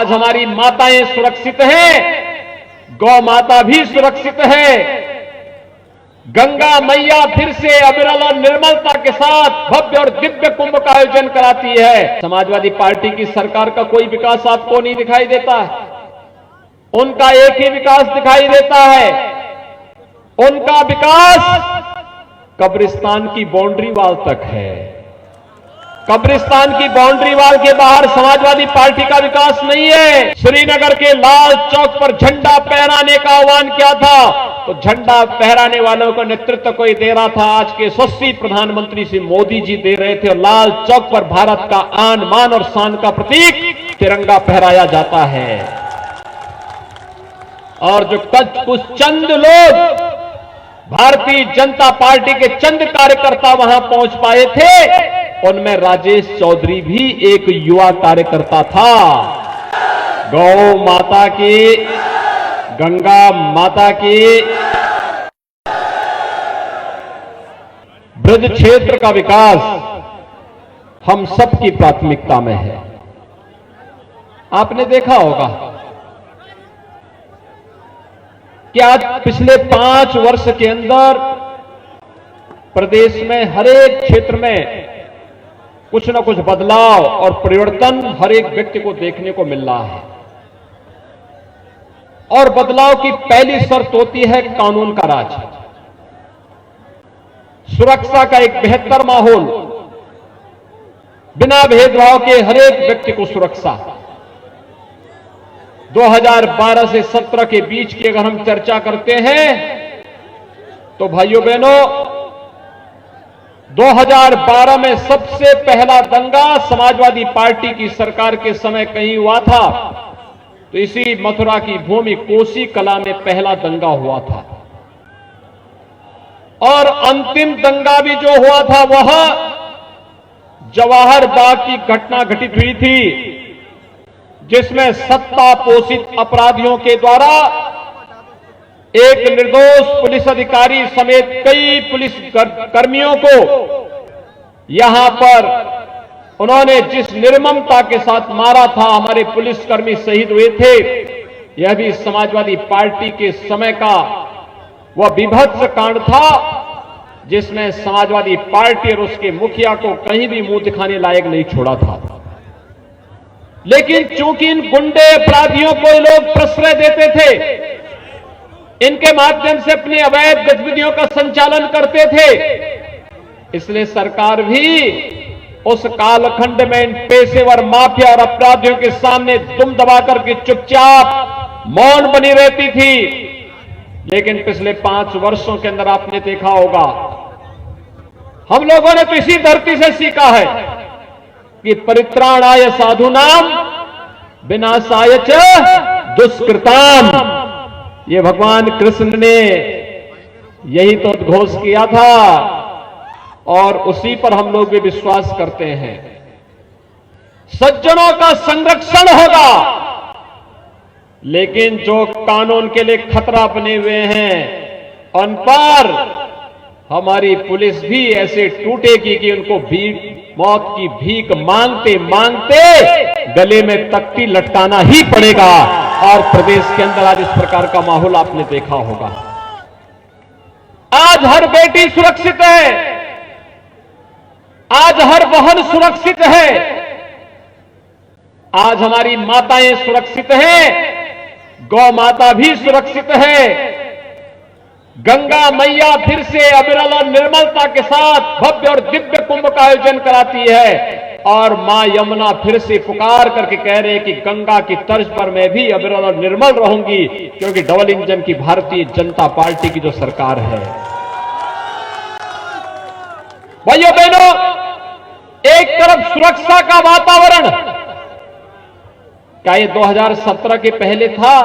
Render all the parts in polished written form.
आज हमारी माताएं सुरक्षित हैं, गौ माता भी सुरक्षित है। गंगा मैया फिर से अविरल और निर्मलता के साथ भव्य और दिव्य कुंभ का आयोजन कराती है। समाजवादी पार्टी की सरकार का कोई विकास आपको नहीं दिखाई देता है। उनका एक ही विकास दिखाई देता है, उनका विकास कब्रिस्तान की बाउंड्री वॉल तक है। कब्रिस्तान की बाउंड्री वॉल के बाहर समाजवादी पार्टी का विकास नहीं है। श्रीनगर के लाल चौक पर झंडा फहराने का आह्वान किया था, तो झंडा फहराने वालों का नेतृत्व कोई दे रहा था, आज के यशस्वी प्रधानमंत्री श्री मोदी जी दे रहे थे। और लाल चौक पर भारत का आन मान और शान का प्रतीक तिरंगा फहराया जाता है। और जो कुछ चंद लोग, भारतीय जनता पार्टी के चंद कार्यकर्ता वहां पहुंच पाए थे, उनमें राजेश चौधरी भी एक युवा कार्यकर्ता था। गौ माता की, गंगा माता की, ब्रज क्षेत्र का विकास हम सबकी प्राथमिकता में है। आपने देखा होगा कि आज पिछले 5 वर्ष के अंदर प्रदेश में हर एक क्षेत्र में कुछ न कुछ बदलाव और परिवर्तन हर एक व्यक्ति को देखने को मिल रहा है। और बदलाव की पहली शर्त होती है कानून का राज, सुरक्षा का एक बेहतर माहौल, बिना भेदभाव के हर एक व्यक्ति को सुरक्षा। 2012 से 17 के बीच की अगर हम चर्चा करते हैं तो भाइयों बहनों, 2012 में सबसे पहला दंगा समाजवादी पार्टी की सरकार के समय कहीं हुआ था, तो इसी मथुरा की भूमि कोसी कला में पहला दंगा हुआ था। और अंतिम दंगा भी जो हुआ था वह जवाहर बाग की घटना घटित हुई थी, जिसमें सत्ता पोषित अपराधियों के द्वारा एक निर्दोष पुलिस अधिकारी समेत कई पुलिस कर्मियों को यहां पर उन्होंने जिस निर्ममता के साथ मारा था, हमारे पुलिसकर्मी शहीद हुए थे। यह भी समाजवादी पार्टी के समय का वह विभत्स कांड था, जिसमें समाजवादी पार्टी और उसके मुखिया को कहीं भी मुंह दिखाने लायक नहीं छोड़ा था। लेकिन चूंकि इन गुंडे अपराधियों को लोग प्रश्रय देते थे, इनके माध्यम से अपनी अवैध गतिविधियों का संचालन करते थे, इसलिए सरकार भी उस कालखंड में इन पेशेवर माफिया और अपराधियों के सामने दुम दबा करके चुपचाप मौन बनी रहती थी। लेकिन पिछले 5 वर्षों के अंदर आपने देखा होगा, हम लोगों ने तो इसी धरती से सीखा है कि परित्राणाय साधूनाम विनाशाय च दुष्कृताम। ये भगवान कृष्ण ने यही तो उद्घोष किया था और उसी पर हम लोग भी विश्वास करते हैं। सज्जनों का संरक्षण होगा, लेकिन जो कानून के लिए खतरा बने हुए हैं उन पर हमारी पुलिस भी ऐसे टूटेगी कि उनको मौत की भीख मांगते मांगते गले में तख्ती लटकाना ही पड़ेगा। और प्रदेश के अंदर आज इस प्रकार का माहौल आपने देखा होगा। आज हर बेटी सुरक्षित है, आज हर बहन सुरक्षित है, आज हमारी माताएं सुरक्षित हैं, गौ माता भी सुरक्षित है। गंगा मैया फिर से अविरल और निर्मलता के साथ भव्य और दिव्य कुंभ का आयोजन कराती है। और मां यमुना फिर से पुकार करके कह रहे हैं कि गंगा की तर्ज पर मैं भी अविरल और निर्मल रहूंगी, क्योंकि डबल इंजन की भारतीय जनता पार्टी की जो सरकार है। भाइयों बहनों, एक तरफ सुरक्षा का वातावरण, क्या ये 2017 के पहले था?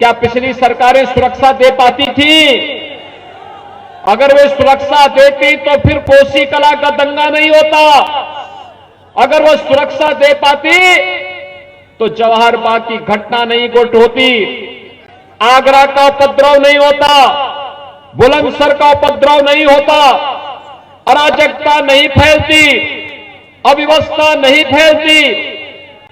क्या पिछली सरकारें सुरक्षा दे पाती थी? अगर वे सुरक्षा देती तो फिर कोसी कला का दंगा नहीं होता। अगर वह सुरक्षा दे पाती तो जवाहर बाग की घटना नहीं होती, आगरा का उपद्रव नहीं होता, बुलंदशहर का उपद्रव नहीं होता, अराजकता नहीं फैलती, अव्यवस्था नहीं फैलती।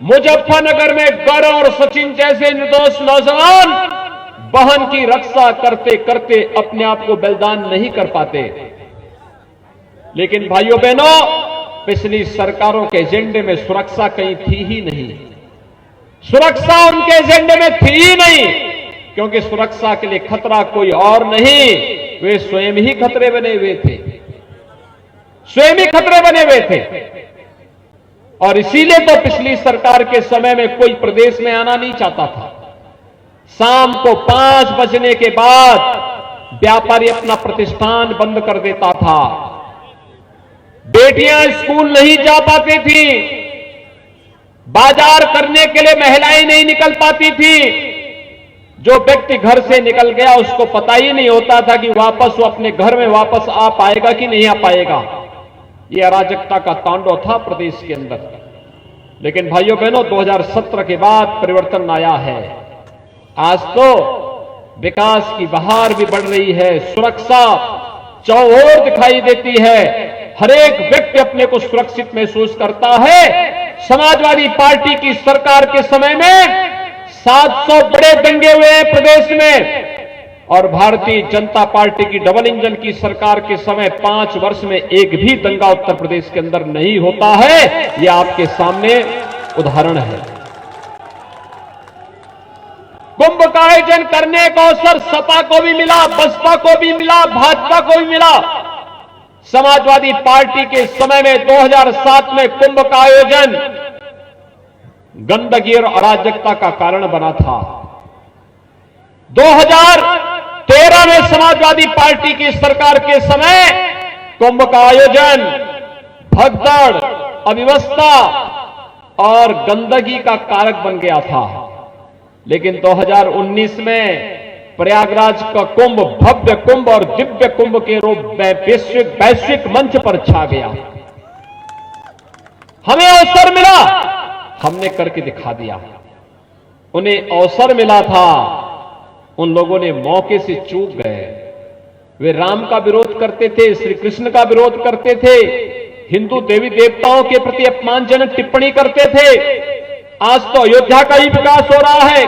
मुजफ्फरनगर में गौरव और सचिन जैसे निर्दोष नौजवान बहन की रक्षा करते करते अपने आप को बलिदान नहीं कर पाते। लेकिन भाइयों बहनों, पिछली सरकारों के एजेंडे में सुरक्षा कहीं थी ही नहीं। सुरक्षा उनके एजेंडे में थी ही नहीं, क्योंकि सुरक्षा के लिए खतरा कोई और नहीं, वे स्वयं ही खतरे बने हुए थे, स्वयं ही खतरे बने हुए थे। और इसीलिए तो पिछली सरकार के समय में कोई प्रदेश में आना नहीं चाहता था। शाम को 5 बजने के बाद व्यापारी अपना प्रतिष्ठान बंद कर देता था। बेटियां स्कूल नहीं जा पाती थी, बाजार करने के लिए महिलाएं नहीं निकल पाती थी। जो व्यक्ति घर से निकल गया उसको पता ही नहीं होता था कि वापस वो अपने घर में वापस आ पाएगा कि नहीं आ पाएगा। यह अराजकता का तांडव था प्रदेश के अंदर। लेकिन भाइयों बहनों, 2017 के बाद परिवर्तन आया है। आज तो विकास की बहार भी बढ़ रही है, सुरक्षा चौओर दिखाई देती है, हर एक व्यक्ति अपने को सुरक्षित महसूस करता है। समाजवादी पार्टी की सरकार के समय में 700 बड़े दंगे हुए हैं प्रदेश में, और भारतीय जनता पार्टी की डबल इंजन की सरकार के समय 5 वर्ष में एक भी दंगा उत्तर प्रदेश के अंदर नहीं होता है। यह आपके सामने उदाहरण है। कुंभ का आयोजन करने का अवसर सपा को भी मिला, बसपा को भी मिला, भाजपा को भी मिला। समाजवादी पार्टी के समय में 2007 में कुंभ का आयोजन गंदगी और अराजकता का कारण बना था। 2013 में समाजवादी पार्टी की सरकार के समय कुंभ का आयोजन भगदड़, अव्यवस्था और गंदगी का कारक बन गया था। लेकिन 2019 में प्रयागराज का कुंभ भव्य कुंभ और दिव्य कुंभ के रूप में वैश्विक मंच पर छा गया। हमें अवसर मिला, हमने करके दिखा दिया। उन्हें अवसर मिला था, उन लोगों ने मौके से चूक गए। वे राम का विरोध करते थे, श्री कृष्ण का विरोध करते थे, हिंदू देवी देवताओं के प्रति अपमानजनक टिप्पणी करते थे। आज तो अयोध्या का भी विकास हो रहा है,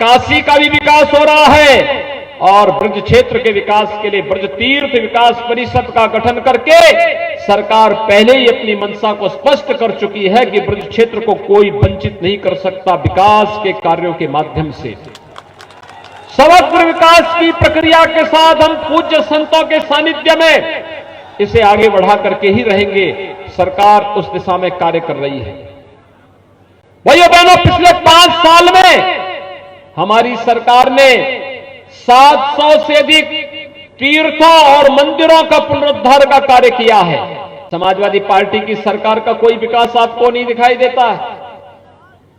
काशी का भी विकास हो रहा है, और ब्रज क्षेत्र के विकास के लिए ब्रज तीर्थ विकास परिषद का गठन करके सरकार पहले ही अपनी मंशा को स्पष्ट कर चुकी है कि ब्रज क्षेत्र को कोई वंचित नहीं कर सकता। विकास के कार्यों के माध्यम से समग्र विकास की प्रक्रिया के साथ हम पूज्य संतों के सानिध्य में इसे आगे बढ़ा करके ही रहेंगे। सरकार उस दिशा में कार्य कर रही है। भाइयों बहनों, पिछले 5 साल में हमारी सरकार ने 700 से अधिक तीर्थों और मंदिरों का पुनरुद्धार का कार्य किया है। समाजवादी पार्टी की सरकार का कोई विकास आपको नहीं दिखाई देता है।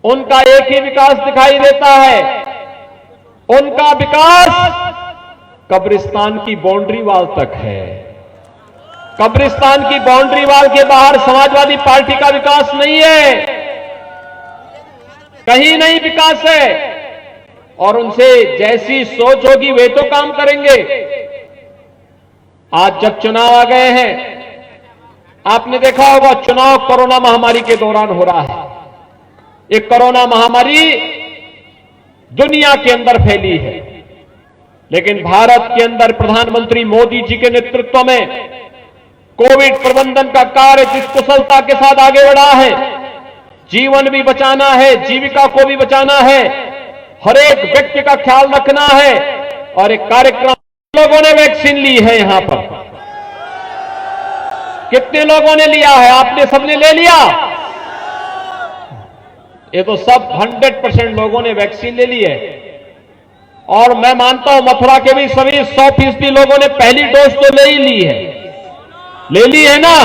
उनका एक ही विकास दिखाई देता है, उनका विकास कब्रिस्तान की बाउंड्री वाल तक है। कब्रिस्तान की बाउंड्री वाल के बाहर समाजवादी पार्टी का विकास नहीं है, कहीं नहीं विकास है। और उनसे जैसी सोच होगी वे तो काम करेंगे। आज जब चुनाव आ गए हैं, आपने देखा होगा चुनाव कोरोना महामारी के दौरान हो रहा है। ये कोरोना महामारी दुनिया के अंदर फैली है, लेकिन भारत के अंदर प्रधानमंत्री मोदी जी के नेतृत्व में कोविड प्रबंधन का कार्य जिस कुशलता के साथ आगे बढ़ा है, जीवन भी बचाना है, जीविका को भी बचाना है, हर एक व्यक्ति का ख्याल रखना है। और एक कार्यक्रम, लोगों ने वैक्सीन ली है यहां पर, कितने लोगों ने लिया है? आपने सबने ले लिया? ये तो सब 100% लोगों ने वैक्सीन ले ली है। और मैं मानता हूं मथुरा के भी सभी 100% लोगों ने पहली डोज तो ले ही ली है, ले ली है ना,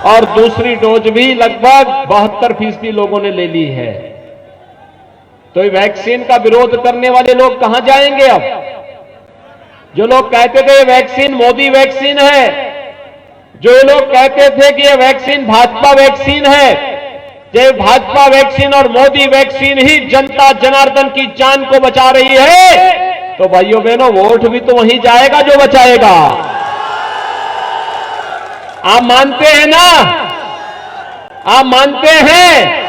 और दूसरी डोज भी लगभग 72% लोगों ने ले ली है। तो ये वैक्सीन का विरोध करने वाले लोग कहां जाएंगे? अब जो लोग कहते थे ये वैक्सीन मोदी वैक्सीन है, जो लोग कहते थे कि ये वैक्सीन भाजपा वैक्सीन है, ये भाजपा वैक्सीन और मोदी वैक्सीन ही जनता जनार्दन की जान को बचा रही है, तो भाइयों बहनों वोट भी तो वहीं जाएगा जो बचाएगा। आप मानते हैं ना? आप मानते हैं?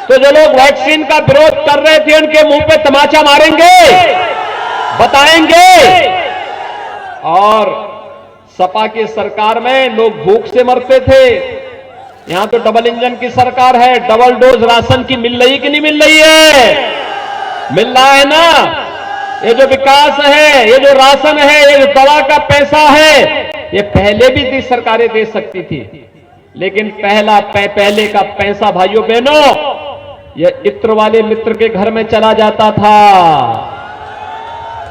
तो जो लोग वैक्सीन का विरोध कर रहे थे उनके मुंह पे तमाचा मारेंगे, बताएंगे। और सपा की सरकार में लोग भूख से मरते थे, यहां तो डबल इंजन की सरकार है, डबल डोज राशन की मिल रही कि नहीं मिल रही है? मिल रहा है ना। ये जो विकास है, ये जो राशन है, ये जो दवा का पैसा है, ये पहले भी दी सरकारें दे सकती थी, लेकिन पहले का पैसा भाइयों बहनों ये इत्र वाले मित्र के घर में चला जाता था।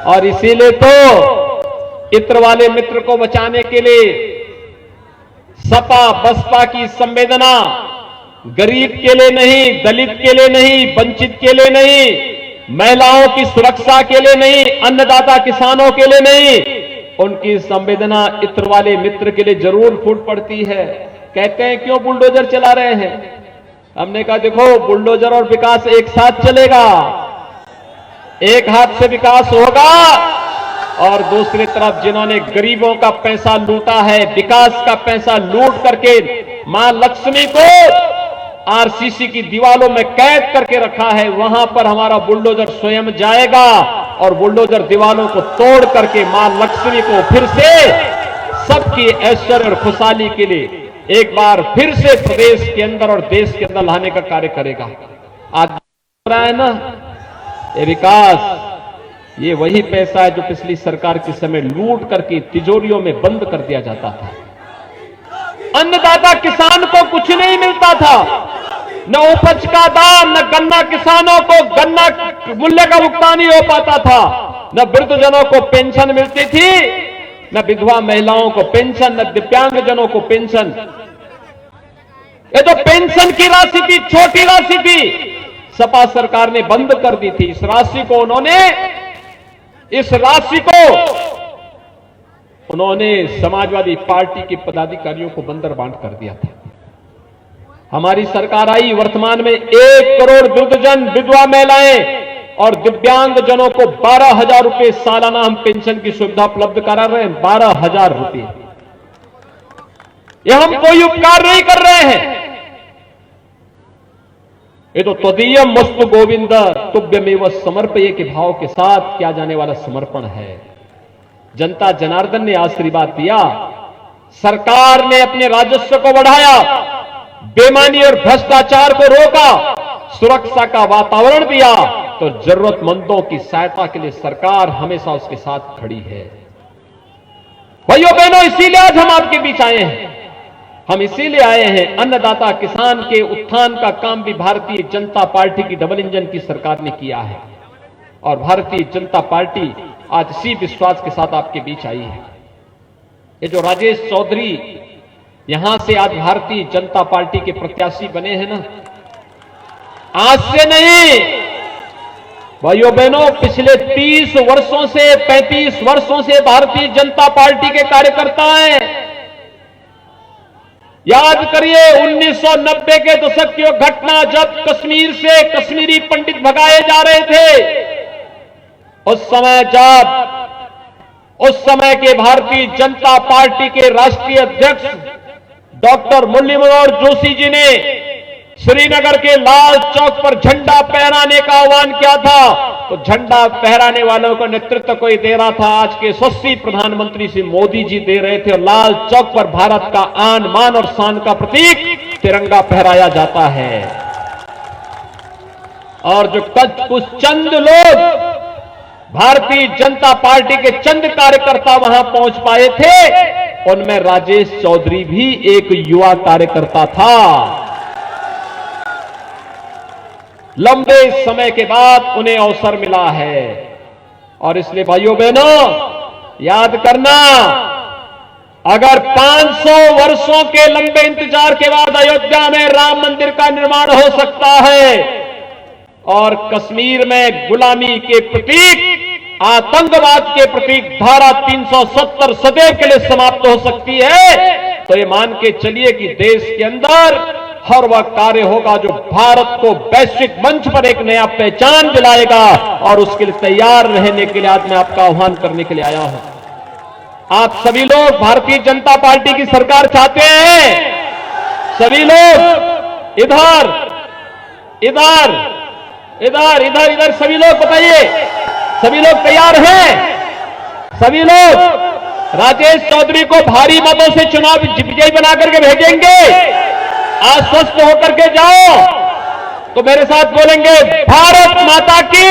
और इसीलिए तो इत्र वाले मित्र को बचाने के लिए सपा बसपा की संवेदना गरीब के लिए नहीं, दलित के लिए नहीं, वंचित के लिए नहीं, महिलाओं की सुरक्षा के लिए नहीं, अन्नदाता किसानों के लिए नहीं, उनकी संवेदना इत्र वाले मित्र के लिए जरूर फूट पड़ती है। कहते हैं क्यों बुलडोजर चला रहे हैं? हमने कहा देखो बुलडोजर और विकास एक साथ चलेगा, एक हाथ से विकास होगा और दूसरी तरफ जिन्होंने गरीबों का पैसा लूटा है, विकास का पैसा लूट करके मां लक्ष्मी को आरसीसी की दीवारों में कैद करके रखा है, वहां पर हमारा बुलडोजर स्वयं जाएगा और बुलडोजर दीवारों को तोड़ करके मां लक्ष्मी को फिर से सबकी ऐश्वर्य और खुशहाली के लिए एक बार फिर से प्रदेश के अंदर और देश के अंदर लाने का कार्य करेगा। आज हो रहा है ना ये विकास, ये वही पैसा है जो पिछली सरकार के समय लूट करके तिजोरियों में बंद कर दिया जाता था। अन्नदाता किसान को कुछ नहीं मिलता था, न उपज का दाम, न गन्ना किसानों को गन्ना मूल्य का भुगतान ही हो पाता था, न वृद्धजनों को पेंशन मिलती थी, न विधवा महिलाओं को पेंशन, न दिव्यांगजनों को पेंशन। ये तो पेंशन की राशि थी, छोटी राशि थी, सपा सरकार ने बंद कर दी थी। इस राशि को उन्होंने समाजवादी पार्टी के पदाधिकारियों को बंदर बांट कर दिया था। हमारी सरकार आई, वर्तमान में 1 करोड़ वृद्धजन, विधवा महिलाएं और दिव्यांगजनों को 12,000 रुपए सालाना हम पेंशन की सुविधा उपलब्ध करा रहे हैं। 12,000 रुपए, यह हम कोई उपकार नहीं कर रहे हैं, ये तो त्वदीयम वस्तु गोविंद तुभ्यमेव समर्पये के भाव के साथ किया जाने वाला समर्पण है। जनता जनार्दन ने आशीर्वाद दिया, सरकार ने अपने राजस्व को बढ़ाया, बेईमानी और भ्रष्टाचार को रोका, सुरक्षा का वातावरण दिया, तो जरूरतमंदों की सहायता के लिए सरकार हमेशा उसके साथ खड़ी है। भाइयों बहनों, इसीलिए आज हम आपके बीच आए हैं। हम इसीलिए आए हैं, अन्नदाता किसान के उत्थान का काम भी भारतीय जनता पार्टी की डबल इंजन की सरकार ने किया है और भारतीय जनता पार्टी आज इसी विश्वास के साथ आपके बीच आई है। ये जो राजेश चौधरी यहां से आज भारतीय जनता पार्टी के प्रत्याशी बने हैं ना, आज से नहीं भाइयों बहनों, पिछले 30 वर्षों से 35 वर्षों से भारतीय जनता पार्टी के कार्यकर्ता हैं। याद करिए 1990 के दशक की घटना, जब कश्मीर से कश्मीरी पंडित भगाए जा रहे थे, उस समय के भारतीय जनता पार्टी के राष्ट्रीय अध्यक्ष डॉक्टर मुरली मनोहर जोशी जी ने श्रीनगर के लाल चौक पर झंडा फहराने का आह्वान किया था। तो झंडा फहराने वालों का नेतृत्व कोई दे रहा था, आज के यशस्वी प्रधानमंत्री श्री मोदी जी दे रहे थे और लाल चौक पर भारत का आन मान और शान का प्रतीक तिरंगा फहराया जाता है। और जो कुछ चंद लोग, भारतीय जनता पार्टी के चंद कार्यकर्ता वहां पहुंच पाए थे, उनमें राजेश चौधरी भी एक युवा कार्यकर्ता था। लंबे समय के बाद उन्हें अवसर मिला है और इसलिए भाइयों बहनों याद करना, अगर 500 वर्षों के लंबे इंतजार के बाद अयोध्या में राम मंदिर का निर्माण हो सकता है और कश्मीर में गुलामी के प्रतीक, आतंकवाद के प्रतीक धारा 370 सदैव के लिए समाप्त हो सकती है, तो ये मान के चलिए कि देश के अंदर हर वह कार्य होगा जो भारत को वैश्विक मंच पर एक नया पहचान दिलाएगा और उसके लिए तैयार रहने के लिए आज मैं आपका आह्वान करने के लिए आया हूं। आप सभी लोग भारतीय जनता पार्टी की सरकार चाहते हैं, सभी लोग इधर इधर इधर इधर इधर सभी लोग बताइए, सभी लोग तैयार हैं? सभी लोग राजेश चौधरी को भारी मतों से चुनाव विजयी बना करके भेजेंगे? आश्वस्त होकर के जाओ। तो मेरे साथ बोलेंगे, भारत माता की